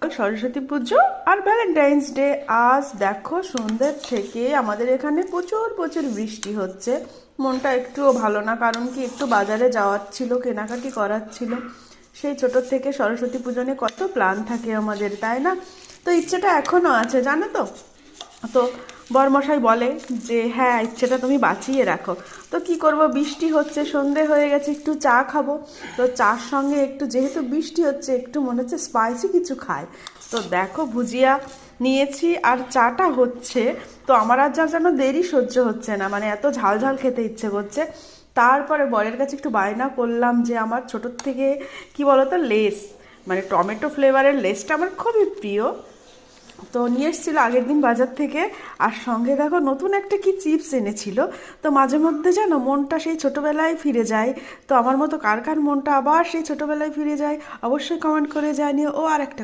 সরস্বতী পুজো আর Valentine's day. আজ দেখো সন্ধ্যের থেকে আমাদের এখানে প্রচুর প্রচুর বৃষ্টি হচ্ছে। মনটা একটুও ভালো না, কারণ কি একটু বাজারে যাওয়ার ছিল, কেনাকাটি করার ছিল। সেই ছোটোর থেকে সরস্বতী পুজো নিয়ে কত প্ল্যান থাকে আমাদের, তাই না? তো ইচ্ছেটা এখনও আছে, জানো তো। তো বরমশাই বলে যে হ্যাঁ, ইচ্ছেটা তুমি বাঁচিয়ে রাখো। তো কি করব, বৃষ্টি হচ্ছে, সন্ধে হয়ে গেছে, একটু চা খাবো। তো চার সঙ্গে একটু, যেহেতু বৃষ্টি হচ্ছে, একটু মনে হচ্ছে স্পাইসি কিছু খাই। তো দেখো ভুজিয়া নিয়েছি আর চাটা হচ্ছে। তো আমার আর যা যেন দেরি সহ্য হচ্ছে না, মানে এত ঝাল ঝাল খেতে ইচ্ছে করছে। তারপরে বরের কাছে একটু বায়না করলাম যে আমার ছোটোর থেকে কি বলতো, লেস, মানে টমেটো ফ্লেভারের লেসটা আমার খুবই প্রিয়। তো নিয়ে এসেছিলো আগের দিন বাজার থেকে। আর সঙ্গে দেখো নতুন একটা কি চিপস এনেছিল। তো মাঝে মধ্যে জানো মনটা সেই ছোটোবেলায় ফিরে যায়। তো আমার মতো কার কার মনটা আবার সেই ছোটোবেলায় ফিরে যায়, অবশ্যই কমেন্ট করে জানিও। ও আর একটা